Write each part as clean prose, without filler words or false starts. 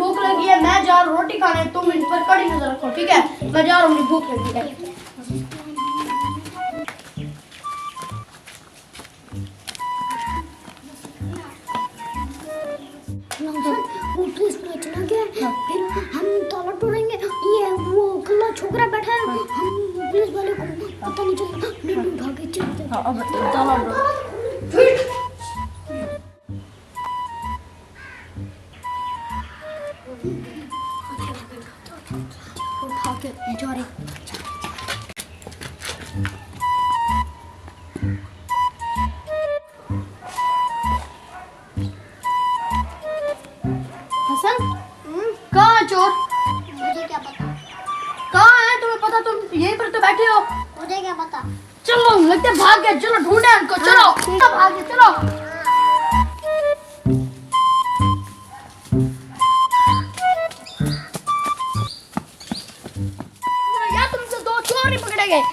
भूख लगी है, मैं जा रहा हूँ रोटी खाने, तुम इन पर कड़ी नजर रखो, ठीक है? मैं जा रहा हूँ, मुझे भूख लगी है। वो तो इसमें चला गया, फिर हम ताला तोड़ेंगे, ये वो कल्ला छोकरा बैठा है, हम पुलिस वाले को पता नहीं चलेगा, नहीं उठा के चलते। हाँ, अब ताला उठा के जा रहे। कहाँ है चोर? मुझे क्या पता? कहाँ है तुम्हें पता? तुम यहीं पर तो बैठे हो। मुझे क्या पता? चलो लगते हैं भाग गए, चलो ढूंढे उनको, चलो भाग गए, चलो। यार तुमसे दो चोर नहीं पकड़े गए।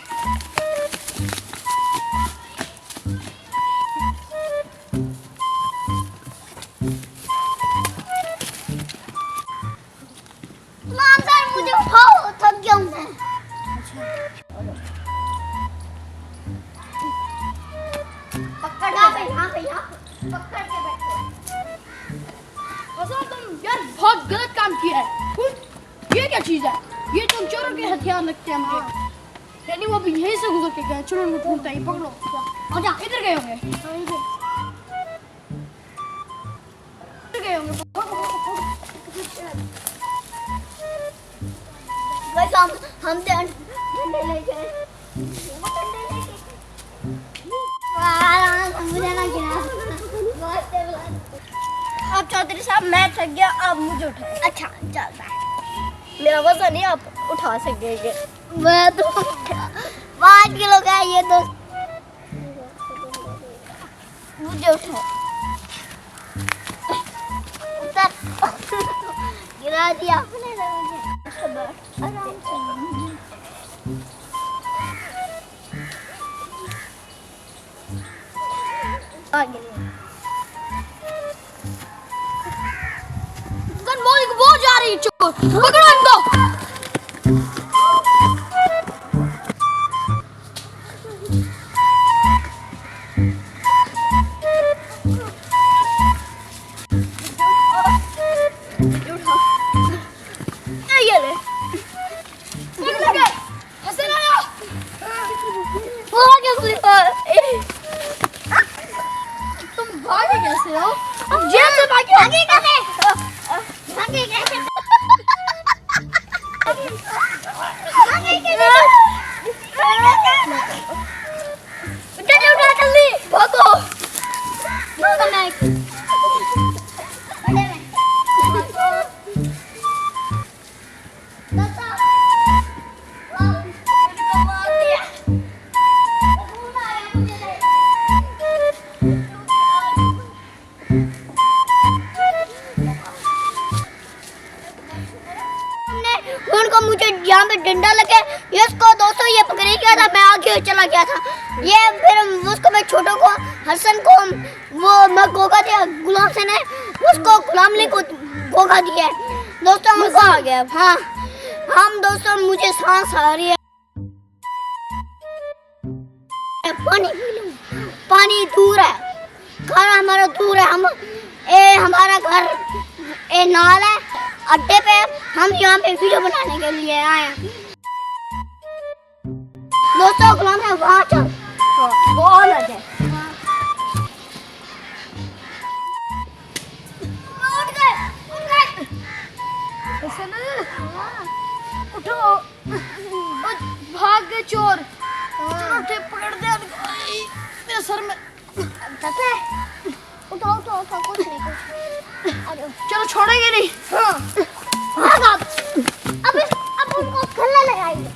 मुझे उठाओ, थक गया हूँ मैं। पकड़ यहाँ पे पकड़ के बैठो। हसन तुम यार बहुत गलत काम किया है। ये क्या चीज है? ये तुम चोरों के हथियार लगते हैं मुझे। यानी वो भी यहीं से गुजर के गए। चलो मैं ढूंढता ही, पकड़ो। आजा, इधर गए होंगे, इधर गए होंगे। हम डंडे ले गए, मुझे ना गिरा। अब चौधरी साहब मैं थक गया, अब मुझे उठाए। अच्छा चलता है, मेरा वजन नहीं आप उठा सकेंगे। मैं तो 5 किलो का है ये तो, मुझे उठाओ। गिरा दिया आपने मुझे। आराम से आगे वो जा रही है चोर, पकड़ो इनको। ये ले, हसन आया। वो आगे तुम भागे कैसे हो? अब जेल से भागे हो? आगे कैसे? आगे कैसे? आगे कैसे? उठा जल्दी भागो। उनको मुझे यहाँ पे डंडा लगे, इसको दोस्तों ये पकड़े गया था, मैं आगे चला गया था। ये फिर उसको मैं छोटों को हसन को वो मैं गोगा दिया, गुलाम से ने उसको गुलाम ने को गोगा दिया है दोस्तों। हमको आ गया। हाँ हम दोस्तों मुझे सांस आ रही है, पानी दूर है, घर हमारा दूर है। हमारा घर नाल है अड्डे पे, हम यहाँ पे वीडियो बनाने के लिए आए हैं दोस्तों। गुलाम है वहाँ चल, वो अलग है। उठो, भाग गए चोर। उठे, पकड़ दे मेरे सर में। उठाओ कुछ नहीं। चलो छोड़ेंगे नहीं। अब उनको गले लगाएंगे।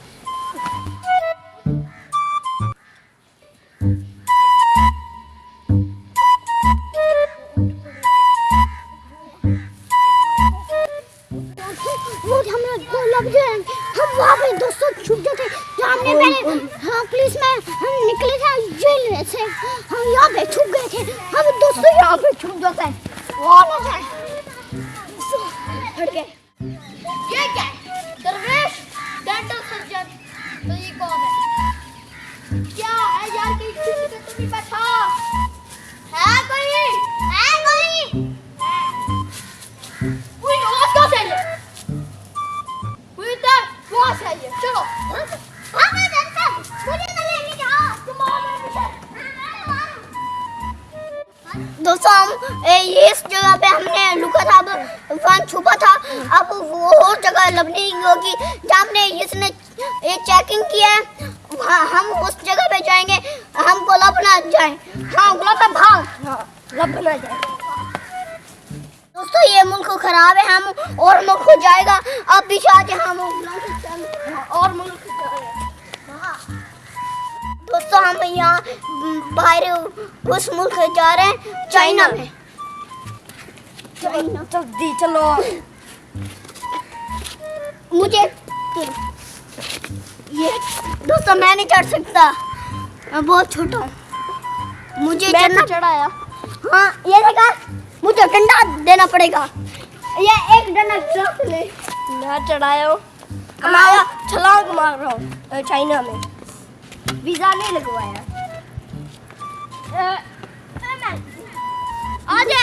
हम वहाँ पे दोस्तों छुप गए थे, सामने पहले हाँ पुलिस में हम निकले थे जेल से, हम यहाँ पे छुप गए थे। हम दोस्तों यहाँ पे छुप जाते हैं, वो ना जाए हट गए। जगह पे हमने लुका था, वहाँ छुपा था, अब वो और जगह लभनी होगी जहाँ हमने इसने ये चेकिंग किया है, हम उस जगह पे जाएंगे, हम गुलाब बना जाए। हाँ गुलाब पे भाग, हाँ गुलाब बना जाए। दोस्तों ये मुल्क खराब है, हम और मुल्क हो जाएगा, आप भी चाहते हम और मुल्क दोस्तों हम यहाँ बाहर उस मुल्क जा रहे हैं, चाइना में। चाइना जल्दी चलो। मुझे ये दोस्तों मैं नहीं चढ़ सकता, मैं बहुत छोटा हूँ, मुझे चढ़ना चढ़ाया। हाँ ये देखा, मुझे डंडा देना पड़ेगा, ये एक डंडा चढ़ ले। मैं चढ़ाया हूँ, मैं छलांग मार रहा हूँ चाइना में, वीजा नहीं लगवाया। आ जा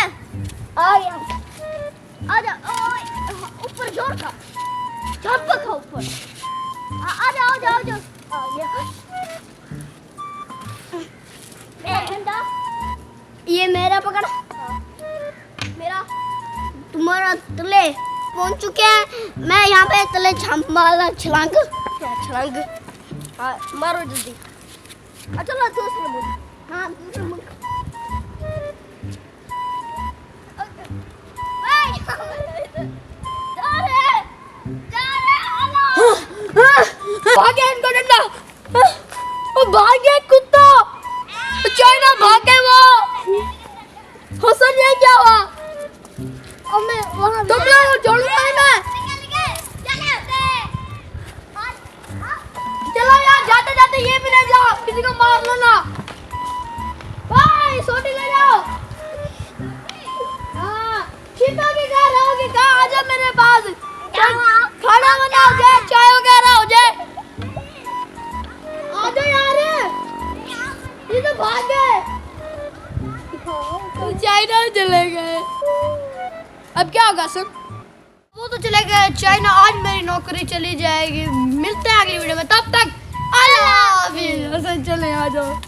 ऊपर जोर का झपका खा ऊपर, आ जा ये मेरा पकड़, मेरा तुम्हारा तले पहुंच चुके हैं, मैं यहाँ पे तले छलांग छलांग। हाँ मारो जल्दी। चलो दूसरे मुल्क, हाँ दूसरे मुल्क। भागे इनको डंडा, वो भागे कुत्ता, चाइना भागे वो। हसन ये क्या हुआ? तुम लोग छोड़ दो मैं। चलो यार जाते जाते ये भी ले जाओ, किसी को मार लो ना। भाई सोटी ले जाओ। हाँ चीता भी कह रहा कहाँ आ जा मेरे पास, खाना बना हो जाए, चाय वगैरह हो जाए, आ जाओ यार। ये तो भाग गए, चाइना चले गए। अब क्या होगा सर? वो तो चले गए चाइना, आज मेरी नौकरी चली जाएगी। मिलते हैं अगली वीडियो में, तब तक अल्लाह हाफिज़। चले आ जाओ।